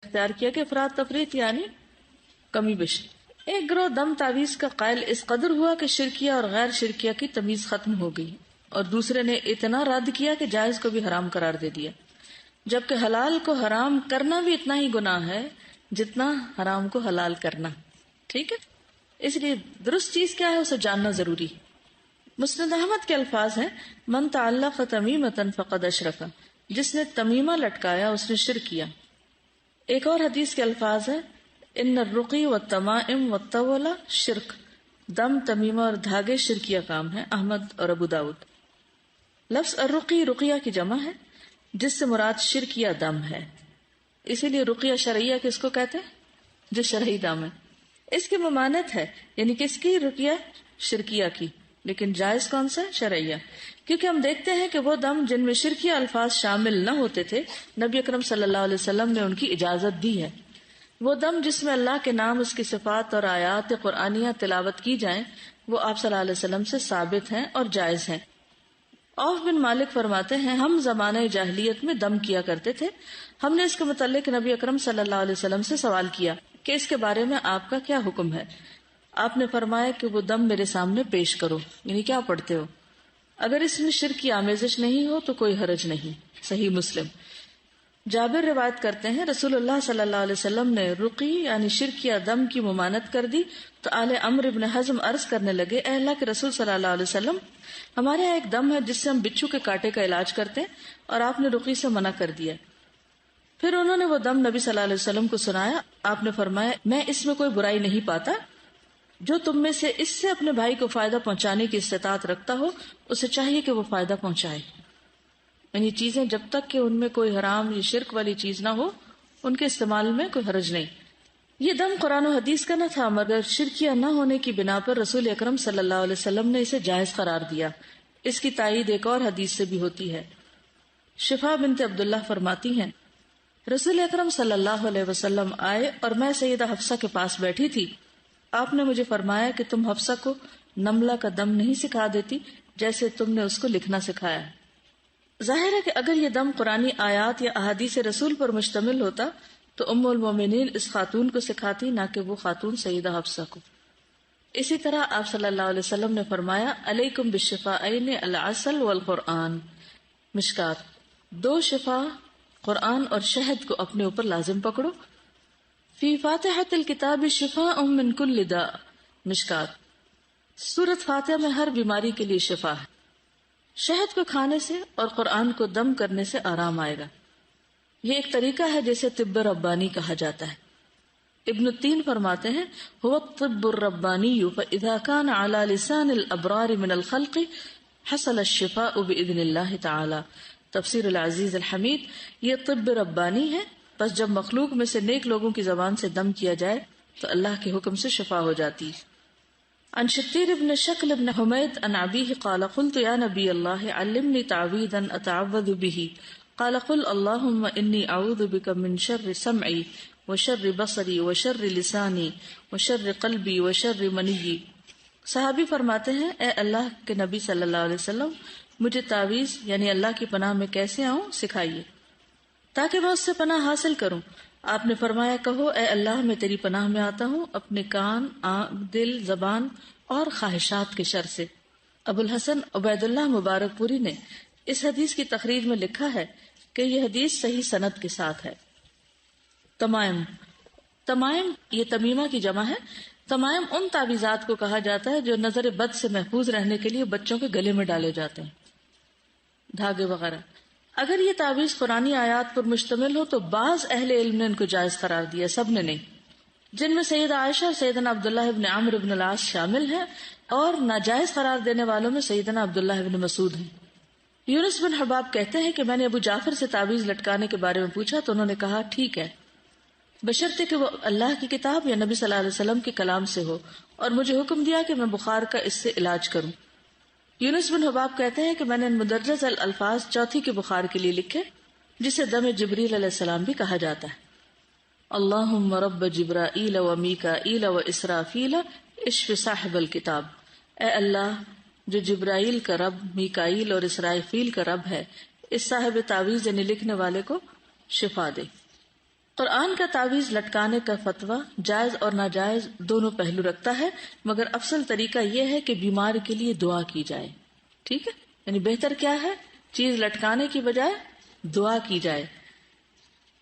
اختیار کیا کہ افراط تفریط یعنی کمی بیشی. ایک گروہ دم تعویذ کا قائل اس قدر ہوا کہ شرکیہ اور غیر شرکیہ کی تمیز ختم ہو گئی، اور دوسرے نے اتنا رد کیا کہ جائز کو بھی حرام قرار دے دیا، جبکہ حلال کو حرام کرنا بھی اتنا ہی گناہ ہے جتنا حرام کو حلال کرنا. ٹھیک ہے، اس لیے درست چیز کیا ہے اسے جاننا ضروری. مسند احمد کے الفاظ ہیں من تعلق تمیمۃ فقد اشرک، جس نے تمیمہ لٹکایا اس نے شرک کیا. ایک اور حدیث کے الفاظ ہیں ان الرقی والتمائم والطول شرک، دم تمیمہ اور دھاگے شرکیہ کام ہیں، احمد اور ابو داؤد. لفظ الرقی رقیہ کی جمع ہے جس سے مراد شرکیہ دم ہے، اسی لیے رقیہ شرعیہ کس کو کہتے ہیں؟ جو شرعی دم ہے. اس کی ممانت ہے، یعنی کس کی؟ رقیہ شرکیہ کی، لیکن جائز کون سا؟ شرعیہ. کیونکہ ہم دیکھتے ہیں کہ وہ دم جن میں شرکیہ الفاظ شامل نہ ہوتے تھے نبی اکرم صلی اللہ علیہ وسلم نے ان کی اجازت دی ہے. وہ دم جس میں اللہ کے نام، اس کی صفات اور آیات قرآنیہ تلاوت کی جائیں وہ آپ صلی اللہ علیہ وسلم سے ثابت ہیں اور جائز ہیں. عوف بن مالک فرماتے ہیں ہم زمانہ جاہلیت میں دم کیا کرتے تھے. ہم نے اس کے متعلق نبی اکرم صلی اللہ علیہ وسلم سے سوال کیا کہ اس کے بارے میں آپ کا کیا حکم ہے. آپ نے فرمایا کہ وہ دم میرے سامنے پیش کرو، یعنی کیا پڑھتے ہو، اگر اس میں شرک کی آمیزش نہیں ہو تو کوئی حرج نہیں. صحیح مسلم. جابر روایت کرتے ہیں رسول اللہ صلی اللہ علیہ وسلم نے رقی یعنی شرکیہ دم کی ممانت کر دی تو آل عمرو بن حزم عرض کرنے لگے اے اللہ کے رسول صلی اللہ علیہ وسلم، ہمارے یہاں ایک دم ہے جس سے ہم بچھو کے کانٹے کا علاج کرتے ہیں اور آپ نے رقی سے منع کر دیا. پھر انہوں نے وہ دم نبی صلی اللہ علیہ وسلم کو سنایا. آپ نے فرمایا میں اس میں کوئی برائی نہیں پاتا، جو تم میں سے اس سے اپنے بھائی کو فائدہ پہنچانے کی استطاعت رکھتا ہو اسے چاہیے کہ وہ فائدہ پہنچائے. یعنی چیزیں جب تک کہ ان میں کوئی حرام یا شرک والی چیز نہ ہو ان کے استعمال میں کوئی حرج نہیں. یہ دم قرآن و حدیث کا نہ تھا مگر شرکیہ نہ ہونے کی بنا پر رسول اکرم صلی اللہ علیہ وسلم نے اسے جائز قرار دیا. اس کی تائید ایک اور حدیث سے بھی ہوتی ہے. شفا بنت عبداللہ فرماتی ہیں رسول اکرم صلی اللہ علیہ وسلم آئے اور میں سیدہ حفصہ کے پاس بیٹھی تھی. آپ نے مجھے فرمایا کہ تم حفصہ کو نملہ کا دم نہیں سکھا دیتی جیسے تم نے اس کو لکھنا سکھایا. ظاہر ہے کہ اگر یہ دم قرآنی آیات یا احادیث رسول پر مشتمل ہوتا تو ام المومنین اس خاتون کو سکھاتی، نہ کہ وہ خاتون سیدہ حفصہ کو. اسی طرح آپ صلی اللہ علیہ وسلم نے فرمایا علیکم بالشفاءین العسل والقرآن. مشکات. 2 شفا قرآن اور شہد کو اپنے اوپر لازم پکڑو. فی فاتحۃ الکتاب شفاء من کل داء. مشکات. سورۃ فاتحہ میں ہر بیماری کے لیے شفا ہے. شہد کو کھانے سے اور قرآن کو دم کرنے سے آرام آئے گا. یہ ایک طریقہ ہے جسے طب ربانی کہا جاتا ہے. ابن التین فرماتے ہیں هو الطب الربانی فاذا كان على لسان الابرار من الخلق حصل الشفاء باذن اللہ تعالی. تفسیر العزیز الحمید. یہ طب ربانی ہے، پس جب مخلوق میں سے نیک لوگوں کی زبان سے دم کیا جائے تو اللہ کے حکم سے شفا ہو جاتی. عن شتیر بن شکل بن حمید عن ابیہ قال قلت یا نبی اللہ علمنی تعویذا اتعوذ به قال قل اللهم انی اعوذ بک من شر سمعی وشر بصری وشر لسانی وشر قلبی وشر منی. صحابی فرماتے ہیں اے اللہ کے نبی صلی اللہ علیہ وسلم مجھے تعویذ یعنی اللہ کی پناہ میں کیسے آؤں سکھائیے تاکہ میں اس سے پناہ حاصل کروں. آپ نے فرمایا کہو اے اللہ میں تیری پناہ میں آتا ہوں اپنے کان، آنکھ، دل، زبان اور خواہشات کے شر سے. ابو الحسن عبید اللہ مبارک پوری نے اس حدیث کی تخریج میں لکھا ہے کہ یہ حدیث صحیح سند کے ساتھ ہے. تمائم. تمائم یہ تمیمہ کی جمع ہے. تمائم ان تعویذات کو کہا جاتا ہے جو نظر بد سے محفوظ رہنے کے لیے بچوں کے گلے میں ڈالے جاتے ہیں، دھاگے وغیرہ. اگر یہ تعویذ قرآنی آیات پر مشتمل ہو تو بعض اہل علم نے ان کو جائز قرار دیا، سب نے نہیں، جن میں سیدہ عائشہ اور سیدنا عبداللہ ابن عمرو ابن العاص شامل ہیں، اور ناجائز قرار دینے والوں میں سیدنا عبداللہ ابن مسعود ہیں. یونس بن حباب کہتے ہیں کہ میں نے ابو جعفر سے تعویذ لٹکانے کے بارے میں پوچھا تو انہوں نے کہا ٹھیک ہے بشرطے کہ وہ اللہ کی کتاب یا نبی صلی اللہ علیہ وسلم کے کلام سے ہو، اور مجھے حکم دیا کہ میں بخار کا اس سے علاج کروں. یونس بن حباب کہتے ہیں کہ میں نے مدرج الفاظ چوتھی کے بخار کے لیے لکھے جسے دم جبریل علیہ السلام بھی کہا جاتا ہے. اللہم رب جبرائیل و میکائیل و اسرافیل اشف صاحب الکتاب. اے اللہ جو جبرائیل کا رب، میکائیل اور اسرافیل کا رب ہے، اس صاحب تعویذ یعنی لکھنے والے کو شفا دے. قرآن کا تعویذ لٹکانے کا فتویٰ جائز اور ناجائز دونوں پہلو رکھتا ہے، مگر افضل طریقہ یہ ہے کہ بیمار کے لیے دعا کی جائے. ٹھیک ہے، یعنی بہتر کیا ہے؟ چیز لٹکانے کی بجائے دعا کی جائے،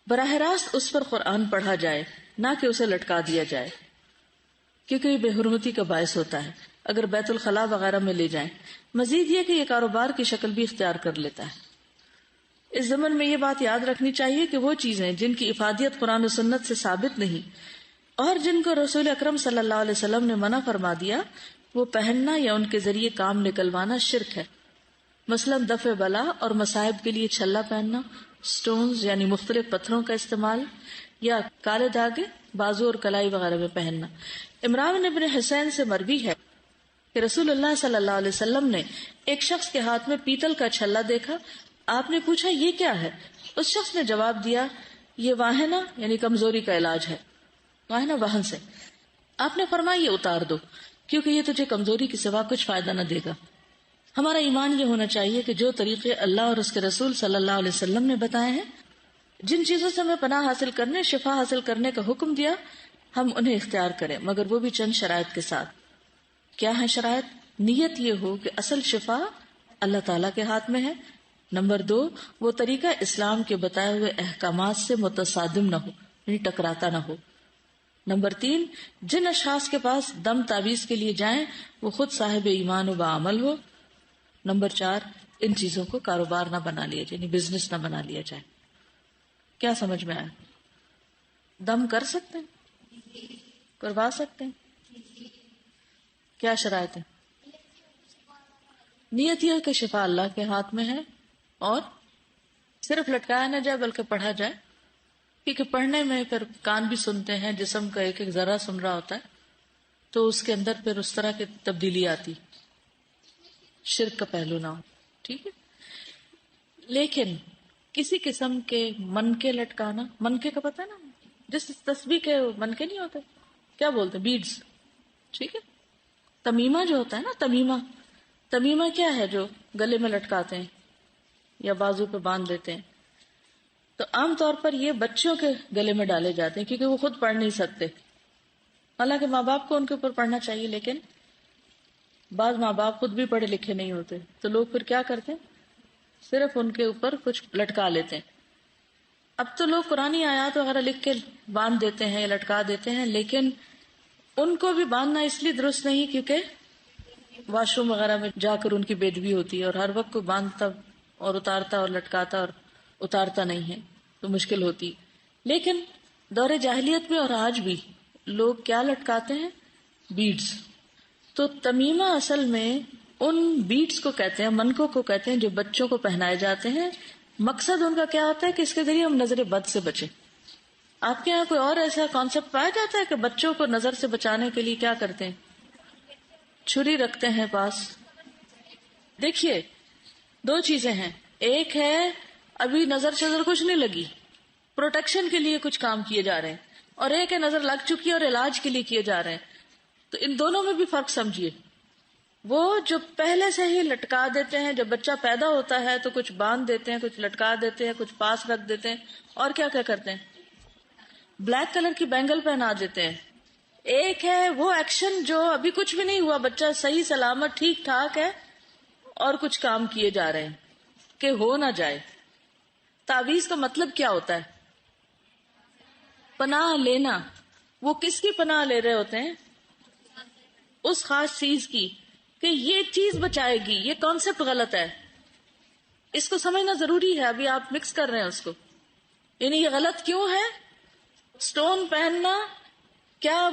براہ راست اس پر قرآن پڑھا جائے، نہ کہ اسے لٹکا دیا جائے، کیونکہ یہ بے حرمتی کا باعث ہوتا ہے اگر بیت الخلاء وغیرہ میں لے جائیں. مزید یہ کہ یہ کاروبار کی شکل بھی اختیار کر لیتا ہے. اس ضمن میں یہ بات یاد رکھنی چاہیے کہ وہ چیزیں جن کی افادیت قرآن و سنت سے ثابت نہیں اور جن کو رسول اکرم صلی اللہ علیہ وسلم نے منع فرما دیا، وہ پہننا یا ان کے ذریعے کام نکلوانا شرک ہے. مثلا دفع بلا اور مصائب کے لیے چھلا پہننا، سٹونز یعنی مختلف پتھروں کا استعمال، یا کالے دھاگے بازو اور کلائی وغیرہ میں پہننا. عمران بن حسین سے مروی ہے کہ رسول اللہ صلی اللہ علیہ وسلم نے ایک شخص کے ہاتھ میں پیتل کا چھلا دیکھا. آپ نے پوچھا یہ کیا ہے؟ اس شخص نے جواب دیا یہ واہنہ یعنی کمزوری کا علاج ہے. واہنہ واہن سے. آپ نے فرمایا یہ اتار دو کیونکہ یہ تجھے کمزوری کے سوا کچھ فائدہ نہ دے گا. ہمارا ایمان یہ ہونا چاہیے کہ جو طریقے اللہ اور اس کے رسول صلی اللہ علیہ وسلم نے بتائے ہیں، جن چیزوں سے ہمیں پناہ حاصل کرنے، شفا حاصل کرنے کا حکم دیا، ہم انہیں اختیار کریں، مگر وہ بھی چند شرائط کے ساتھ. کیا ہے شرائط؟ نیت یہ ہو کہ اصل شفا اللہ تعالیٰ کے ہاتھ میں ہے. نمبر 2، وہ طریقہ اسلام کے بتائے ہوئے احکامات سے متصادم نہ ہو، یعنی ٹکراتا نہ ہو. نمبر 3، جن اشخاص کے پاس دم تعویذ کے لیے جائیں وہ خود صاحب ایمان و بعمل ہو. نمبر 4، ان چیزوں کو کاروبار نہ بنا لیا جائے، یعنی بزنس نہ بنا لیا جائے. کیا سمجھ میں آیا؟ دم کر سکتے ہیں؟ کروا سکتے ہیں؟ کیا شرائط ہے؟ نیت یہ کہ شفا اللہ کے ہاتھ میں ہے، اور صرف لٹکایا نہ جائے بلکہ پڑھا جائے، کیونکہ پڑھنے میں پھر کان بھی سنتے ہیں، جسم کا ایک ایک ذرہ سن رہا ہوتا ہے، تو اس کے اندر پھر اس طرح کی تبدیلی آتی، شرک کا پہلو نہ ہو. ٹھیک ہے. لیکن کسی قسم کے منکے لٹکانا، منکے کا پتہ ہے نا، جس تسبیح کے منکے نہیں ہوتے، کیا بولتے ہیں؟ بیڈز. ٹھیک ہے. تمیمہ جو ہوتا ہے نا، تمیمہ کیا ہے؟ جو گلے میں لٹکاتے ہیں یا بازو پہ باندھ دیتے ہیں. تو عام طور پر یہ بچوں کے گلے میں ڈالے جاتے ہیں کیونکہ وہ خود پڑھ نہیں سکتے. حالانکہ ماں باپ کو ان کے اوپر پڑھنا چاہیے، لیکن بعض ماں باپ خود بھی پڑھے لکھے نہیں ہوتے، تو لوگ پھر کیا کرتے ہیں؟ صرف ان کے اوپر کچھ لٹکا لیتے ہیں. اب تو لوگ قرآنی آیات وغیرہ لکھ کے باندھ دیتے ہیں یا لٹکا دیتے ہیں، لیکن ان کو بھی باندھنا اس لیے درست نہیں کیونکہ واش روم وغیرہ میں جا کر ان کی بے ادبی ہوتی ہے، اور ہر وقت کو باندھتا اور اتارتا اور لٹکاتا اور اتارتا نہیں ہے تو مشکل ہوتی. لیکن دور جاہلیت میں اور آج بھی لوگ کیا لٹکاتے ہیں؟ بیڈز. تو تمیمہ اصل میں ان بیڈز کو کہتے ہیں، منکوں کو کہتے ہیں جو بچوں کو پہنائے جاتے ہیں. مقصد ان کا کیا ہوتا ہے کہ اس کے ذریعے ہم نظر بد سے بچیں. آپ کے یہاں کوئی اور ایسا کانسیپٹ پایا جاتا ہے کہ بچوں کو نظر سے بچانے کے لیے کیا کرتے ہیں؟ چھری رکھتے ہیں پاس. دیکھیے 2 چیزیں ہیں، ایک ہے ابھی نظر شظر کچھ نہیں لگی، پروٹیکشن کے لیے کچھ کام کیے جا رہے ہیں، اور ایک ہے نظر لگ چکی ہے اور علاج کے لیے کیے جا رہے ہیں. تو ان دونوں میں بھی فرق سمجھیے. وہ جو پہلے سے ہی لٹکا دیتے ہیں، جب بچہ پیدا ہوتا ہے تو کچھ باندھ دیتے ہیں، کچھ لٹکا دیتے ہیں، کچھ پاس رکھ دیتے ہیں، اور کیا کیا کرتے ہیں؟ بلیک کلر کی بینگل پہنا دیتے ہیں. ایک ہے وہ ایکشن جو ابھی کچھ بھی نہیں ہوا، بچہ صحیح سلامت ٹھیک ٹھاک ہے، اور کچھ کام کیے جا رہے ہیں کہ ہو نہ جائے. تعویذ کا مطلب کیا ہوتا ہے؟ پناہ لینا. وہ کس کی پناہ لے رہے ہوتے ہیں؟ اس خاص چیز کی، کہ یہ چیز بچائے گی. یہ کانسیپٹ غلط ہے، اس کو سمجھنا ضروری ہے. ابھی آپ مکس کر رہے ہیں اس کو. یعنی یہ غلط کیوں ہے؟ سٹون پہننا کیا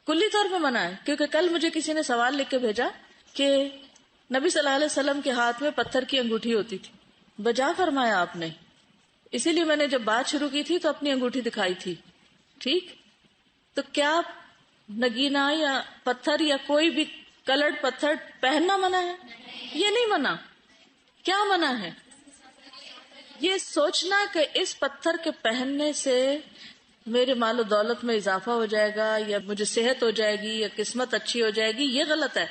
کلی طور پہ منع ہے؟ کیونکہ کل مجھے کسی نے سوال لکھ کے بھیجا کہ نبی صلی اللہ علیہ وسلم کے ہاتھ میں پتھر کی انگوٹھی ہوتی تھی. بجا فرمایا آپ نے. اسی لیے میں نے جب بات شروع کی تھی تو اپنی انگوٹھی دکھائی تھی. ٹھیک، تو کیا نگینا یا پتھر یا کوئی بھی کلرڈ پتھر پہننا منع ہے؟ یہ نہیں منع. کیا منع ہے؟ یہ سوچنا کہ اس پتھر کے پہننے سے میرے مال و دولت میں اضافہ ہو جائے گا، یا مجھے صحت ہو جائے گی، یا قسمت اچھی ہو جائے گی. یہ غلط ہے.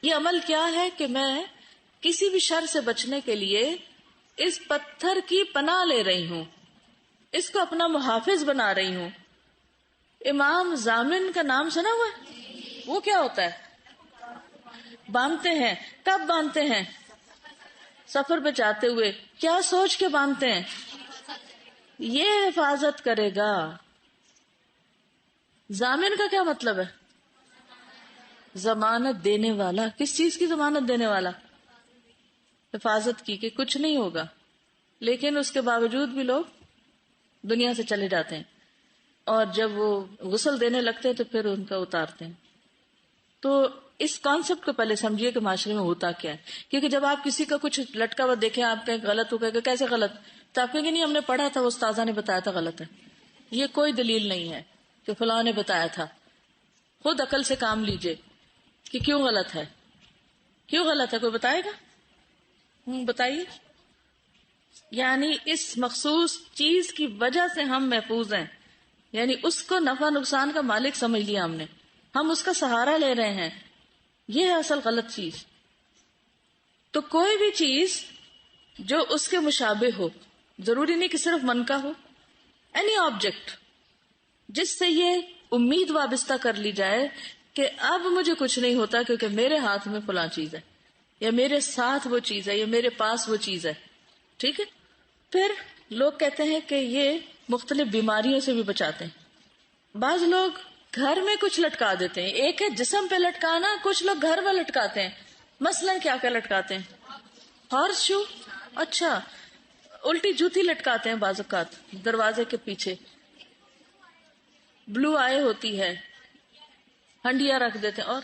یہ عمل کیا ہے کہ میں کسی بھی شر سے بچنے کے لیے اس پتھر کی پناہ لے رہی ہوں. اس کو اپنا محافظ بنا رہی ہوں. امام ضامن کا نام سنا ہوا ہے؟ وہ کیا ہوتا ہے؟ باندھتے ہیں. کب باندھتے ہیں؟ سفر پہ جاتے ہوئے. کیا سوچ کے باندھتے ہیں؟ یہ حفاظت کرے گا. ضامن کا کیا مطلب ہے؟ ضمانت دینے والا. کس چیز کی ضمانت دینے والا؟ حفاظت کی، کہ کچھ نہیں ہوگا. لیکن اس کے باوجود بھی لوگ دنیا سے چلے جاتے ہیں، اور جب وہ غسل دینے لگتے ہیں تو پھر ان کا اتارتے ہیں. تو اس کانسیپٹ کو پہلے سمجھیے کہ معاشرے میں ہوتا کیا ہے. کیونکہ جب آپ کسی کا کچھ لٹکا ہوا دیکھیں، آپ کہیں غلط ہو گئے، کیسے غلط، تو آپ کہیں گے نہیں ہم نے پڑھا تھا، وہ استاذہ نے بتایا تھا غلط ہے. یہ کوئی دلیل نہیں ہے کہ فلاں نے بتایا تھا. خود عقل سے کام لیجئے کہ کیوں غلط ہے. کیوں غلط ہے کوئی بتائے گا؟ بتائیے. یعنی اس مخصوص چیز کی وجہ سے ہم محفوظ ہیں، یعنی اس کو نفع نقصان کا مالک سمجھ لیا ہم نے، ہم اس کا سہارا لے رہے ہیں. یہ ہے اصل غلط چیز. تو کوئی بھی چیز جو اس کے مشابہ ہو، ضروری نہیں کہ صرف من کا ہو، اینی آبجیکٹ جس سے یہ امید وابستہ کر لی جائے کہ اب مجھے کچھ نہیں ہوتا کیونکہ میرے ہاتھ میں فلاں چیز ہے، یا میرے ساتھ وہ چیز ہے، یا میرے پاس وہ چیز ہے. ٹھیک ہے. پھر لوگ کہتے ہیں کہ یہ مختلف بیماریوں سے بھی بچاتے ہیں. بعض لوگ گھر میں کچھ لٹکا دیتے ہیں. ایک ہے جسم پہ لٹکانا، کچھ لوگ گھر میں لٹکاتے ہیں. مثلا کیا کیا لٹکاتے ہیں؟ ہارس شو. اچھا. الٹی جوتی لٹکاتے ہیں بعض اوقات دروازے کے پیچھے. بلو آئے ہوتی ہے، ہنڈیا رکھ دیتے ہیں. اور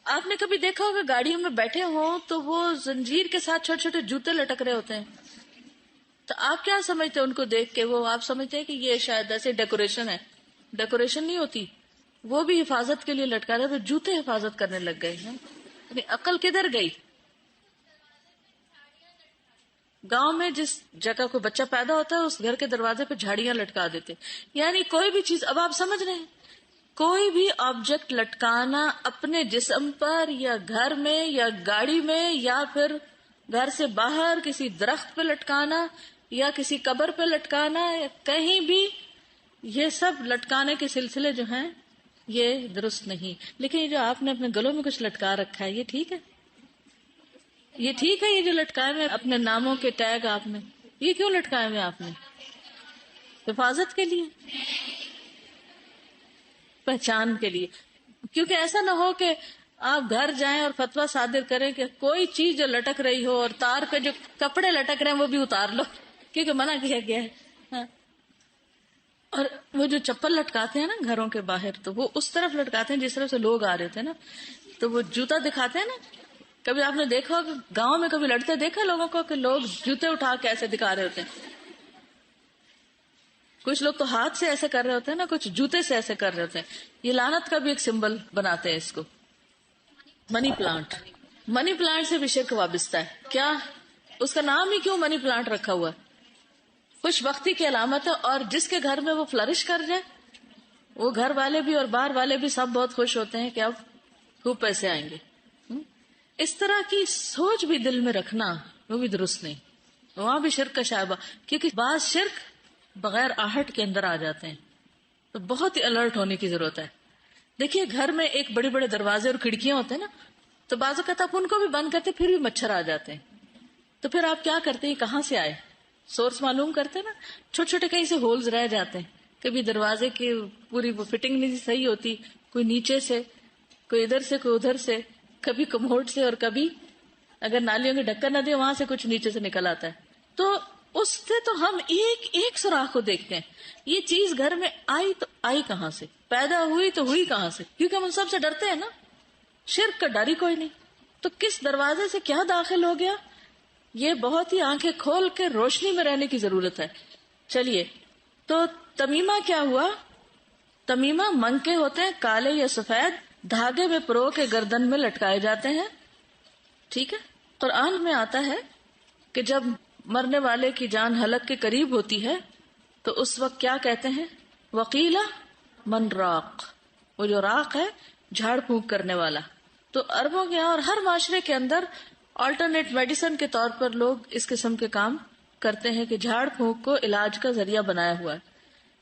آپ نے کبھی دیکھا ہوگا گاڑیوں میں بیٹھے ہوں تو وہ زنجیر کے ساتھ چھوٹے چھوٹے جوتے لٹک رہے ہوتے ہیں. تو آپ کیا سمجھتے ہیں ان کو دیکھ کے؟ وہ آپ سمجھتے ہیں کہ یہ شاید ایسے ڈیکوریشن ہے. ڈیکوریشن نہیں ہوتی، وہ بھی حفاظت کے لیے لٹکا رہے. تو جوتے حفاظت کرنے لگ گئے ہیں. یعنی عقل کدھر گئی؟ گاؤں میں جس جگہ کو بچہ پیدا ہوتا ہے اس گھر کے دروازے پہ جھاڑیاں لٹکا دیتے. یعنی کوئی بھی چیز، اب آپ سمجھ رہے ہیں، کوئی بھی آبجیکٹ لٹکانا اپنے جسم پر یا گھر میں یا گاڑی میں یا پھر گھر سے باہر کسی درخت پہ لٹکانا یا کسی قبر پہ لٹکانا یا کہیں بھی، یہ سب لٹکانے کے سلسلے جو ہیں یہ درست نہیں. لیکن یہ جو آپ نے اپنے گلوں میں کچھ لٹکا رکھا ہے، یہ ٹھیک ہے؟ یہ ٹھیک ہے؟ یہ جو لٹکائے ہوئے اپنے ناموں کے ٹیگ آپ نے، یہ کیوں لٹکائے ہوئے آپ نے؟ حفاظت کے لیے، پہچان کے لیے. کیونکہ ایسا نہ ہو کہ آپ گھر جائیں اور فتویٰ صادر کریں کہ کوئی چیز جو لٹک رہی ہو اور تار پہ جو کپڑے لٹک رہے ہیں وہ بھی اتار لو، کیونکہ منع کیا گیا ہے. ہاں. اور وہ جو چپل لٹکاتے ہیں نا گھروں کے باہر، تو وہ اس طرف لٹکاتے ہیں جس طرف سے لوگ آ رہے تھے نا، تو وہ جوتا دکھاتے ہیں نا. کبھی آپ نے دیکھا ہو کہ گاؤں میں کبھی لڑتے دیکھا لوگوں کو کہ لوگ جوتے اٹھا کے ایسے دکھا رہے ہوتے ہیں؟ کچھ لوگ تو ہاتھ سے ایسے کر رہے ہوتے ہیں نا، کچھ جوتے سے ایسے کر رہے ہوتے ہیں. یہ لعنت کا بھی ایک سمبل بناتے ہیں اس کو. Money plant. منی پلانٹ سے بھی شرک وابستہ ہے. کیا اس کا نام ہی کیوں منی پلانٹ رکھا ہوا ہے؟ خوش بختی کی علامت ہے، اور جس کے گھر میں وہ فلرش کر جائے وہ گھر والے بھی اور باہر والے بھی سب بہت خوش ہوتے ہیں کہ اب خوب پیسے آئیں گے. اس طرح کی سوچ بھی دل میں رکھنا وہ بھی درست نہیں. وہاں بھی شرک کا شائبہ، کیونکہ بعض شرک بغیر آہٹ کے اندر آ جاتے ہیں. تو بہت ہی الرٹ ہونے کی ضرورت ہے. دیکھیے گھر میں ایک بڑے بڑے دروازے اور کھڑکیاں ہوتے ہیں نا، تو بعض اوقات آپ ان کو بھی بند کرتے پھر بھی مچھر آ جاتے ہیں. تو پھر آپ کیا کرتے ہیں؟ کہاں سے آئے؟ سورس معلوم کرتے نا. چھوٹے چھوٹے کہیں سے ہولز رہ جاتے ہیں. کبھی دروازے کی پوری وہ فٹنگ نہیں صحیح ہوتی، کوئی نیچے سے، کوئی ادھر سے، کوئی ادھر سے، کبھی کموڈ سے، اور کبھی اگر نالیوں کے ڈھکن نہ دے وہاں سے کچھ نیچے سے نکل آتا ہے. تو اس سے تو ہم ایک ایک سوراخ کو دیکھتے ہیں. یہ چیز گھر میں آئی تو آئی کہاں سے، پیدا ہوئی تو ہوئی کہاں سے؟ کیونکہ ہم ان سب سے ڈرتے ہیں نا. شرک کا ڈر ہی کوئی نہیں. تو کس دروازے سے کیا داخل ہو گیا، یہ بہت ہی آنکھیں کھول کے روشنی میں رہنے کی ضرورت ہے. چلیے، تو تمیمہ کیا ہوا؟ تمیمہ منکے ہوتے ہیں کالے یا سفید، دھاگے میں پرو کے گردن میں لٹکائے جاتے ہیں. ٹھیک ہے. قرآن میں آتا ہے کہ جب مرنے والے کی جان حلق کے قریب ہوتی ہے تو اس وقت کیا کہتے ہیں؟ وقیلا من راق. وہ جو راق ہے جھاڑ پھونک کرنے والا. تو عربوں کے اور ہر معاشرے کے اندر آلٹرنیٹ میڈیسن کے طور پر لوگ اس قسم کے کام کرتے ہیں کہ جھاڑ پھونک کو علاج کا ذریعہ بنایا ہوا ہے،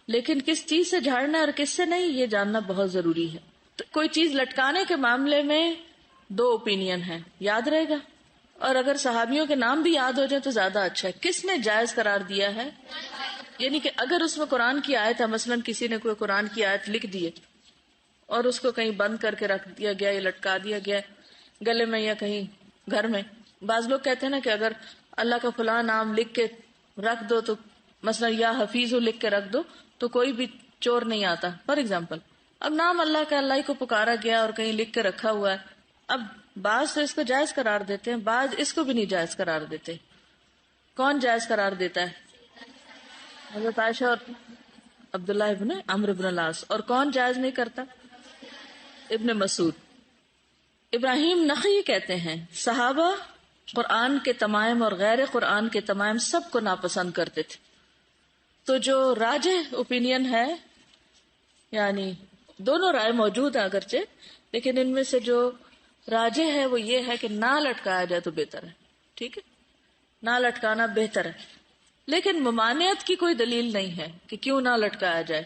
لیکن کس چیز سے جھاڑنا اور کس سے نہیں یہ جاننا بہت ضروری ہے. تو کوئی چیز لٹکانے کے معاملے میں 2 اوپینین ہیں، یاد رہے گا. اور اگر صحابیوں کے نام بھی یاد ہو جائیں تو زیادہ اچھا ہے. کس نے جائز قرار دیا ہے؟ یعنی کہ اگر اس میں قرآن کی آیت ہے، مثلاً کسی نے کوئی قرآن کی آیت لکھ دی ہے اور اس کو کہیں بند کر کے رکھ دیا گیا یا لٹکا دیا گیا گلے میں یا کہیں گھر میں. بعض لوگ کہتے ہیں نا کہ اگر اللہ کا فلاں نام لکھ کے رکھ دو تو مثلا یا حفیظ لکھ کے رکھ دو تو کوئی بھی چور نہیں آتا، فار ایگزامپل. اب نام اللہ کا اللہ ہی کو پکارا گیا اور کہیں لکھ کے رکھا ہوا ہے. اب بعض تو اس کو جائز قرار دیتے ہیں، بعض اس کو بھی نہیں جائز قرار دیتے. کون جائز قرار دیتا ہے؟ حضرت عائشہ اور عبداللہ ابن عمرو بن العاص. اور کون جائز نہیں کرتا؟ ابن مسعود. ابراہیم نخعی کہتے ہیں صحابہ قرآن کے تمائم اور غیر قرآن کے تمائم سب کو ناپسند کرتے تھے. تو جو راجح اوپینین ہے، یعنی دونوں رائے موجود ہیں اگرچہ، لیکن ان میں سے جو راجح ہے وہ یہ ہے کہ نہ لٹکایا جائے تو بہتر ہے. ٹھیک ہے، نہ لٹکانا بہتر ہے، لیکن ممانعت کی کوئی دلیل نہیں ہے کہ کیوں نہ لٹکایا جائے.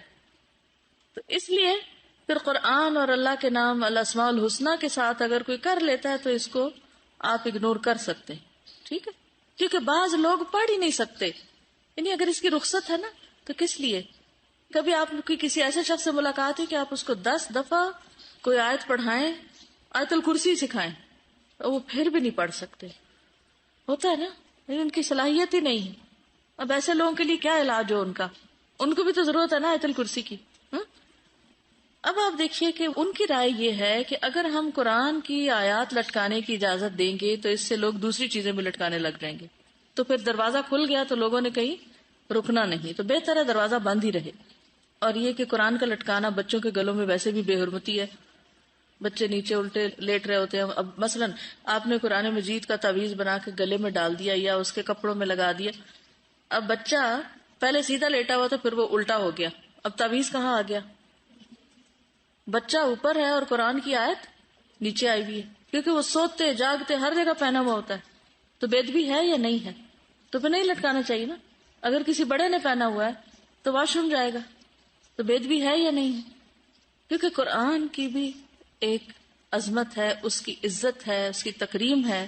تو اس لیے پھر قرآن اور اللہ کے نام الاسماء الحسنی کے ساتھ اگر کوئی کر لیتا ہے تو اس کو آپ اگنور کر سکتے ہیں. ٹھیک ہے، کیونکہ بعض لوگ پڑھ ہی نہیں سکتے، یعنی اگر اس کی رخصت ہے نا تو کس لیے. کبھی آپ کی کسی ایسے شخص سے ملاقات ہے کہ آپ اس کو 10 دفعہ کوئی آیت پڑھائیں، آیت الکرسی سکھائیں، اور وہ پھر بھی نہیں پڑھ سکتے. ہوتا ہے نا، لیکن ان کی صلاحیت ہی نہیں ہے. اب ایسے لوگوں کے لیے کیا علاج ہو؟ ان کو بھی تو ضرورت ہے نا آیت الکرسی کی. اب آپ دیکھیے کہ ان کی رائے یہ ہے کہ اگر ہم قرآن کی آیات لٹکانے کی اجازت دیں گے تو اس سے لوگ دوسری چیزیں بھی لٹکانے لگ جائیں گے، تو پھر دروازہ کھل گیا تو لوگوں نے کہیں رکنا نہیں، تو بہتر ہے دروازہ بند ہی رہے. اور یہ کہ قرآن کا لٹکانا بچوں کے گلوں میں ویسے بھی بے حرمتی ہے. بچے نیچے الٹے لیٹ رہے ہوتے ہیں. اب مثلاً آپ نے قرآن مجید کا تعویذ بنا کے گلے میں ڈال دیا یا اس کے کپڑوں میں لگا دیا. اب بچہ پہلے سیدھا لیٹا ہوا تھا، پھر وہ الٹا ہو گیا، اب تعویذ کہاں آ گیا؟ بچہ اوپر ہے اور قرآن کی آیت نیچے آئی ہوئی ہے، کیونکہ وہ سوتے جاگتے ہر جگہ پہنا ہوا ہوتا ہے. تو بید بھی ہے یا نہیں ہے؟ تو پھر نہیں لٹکانا چاہیے نا. اگر کسی بڑے نے پہنا ہوا ہے تو واش روم جائے گا، تو بید بھی ہے یا نہیں ہے؟ کیونکہ قرآن کی بھی ایک عظمت ہے، اس کی عزت ہے، اس کی تکریم ہے.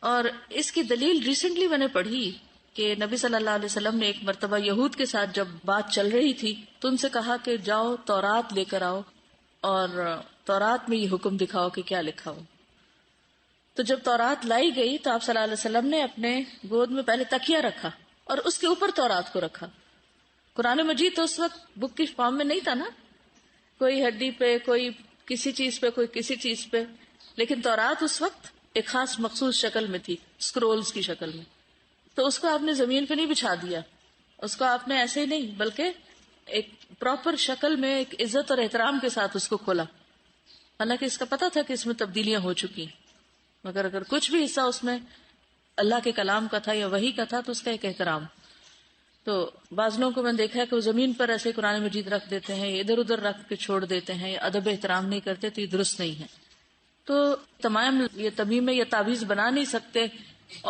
اور اس کی دلیل ریسنٹلی میں نے پڑھی کہ نبی صلی اللہ علیہ وسلم نے ایک مرتبہ یہود کے ساتھ جب بات چل رہی تھی تو ان سے کہا کہ جاؤ تورات لے کر آؤ اور تورات میں یہ حکم دکھاؤ کہ کیا لکھا ہو. تو جب تورات لائی گئی تو آپ صلی اللہ علیہ وسلم نے اپنے گود میں پہلے تکیہ رکھا اور اس کے اوپر تورات کو رکھا. قرآن مجید تو اس وقت بک کی فارم میں نہیں تھا نا، کوئی ہڈی پہ، کوئی کسی چیز پہ، کوئی کسی چیز پہ، لیکن تورات اس وقت ایک خاص مخصوص شکل میں تھی، سکرولز کی شکل میں. تو اس کو آپ نے زمین پہ نہیں بچھا دیا، اس کو آپ نے ایسے ہی نہیں بلکہ ایک پراپر شکل میں ایک عزت اور احترام کے ساتھ اس کو کھولا. حالانکہ اس کا پتا تھا کہ اس میں تبدیلیاں ہو چکی، مگر اگر کچھ بھی حصہ اس میں اللہ کے کلام کا تھا یا وحی کا تھا تو اس کا ایک احترام. تو بعض لوگوں کو میں نے دیکھا ہے کہ وہ زمین پر ایسے قرآن مجید رکھ دیتے ہیں، ادھر ادھر رکھ کے چھوڑ دیتے ہیں، یا ادب احترام نہیں کرتے، تو یہ درست نہیں ہے. تو تمام یہ تمیمیں یا تعویذ بنا نہیں سکتے. اور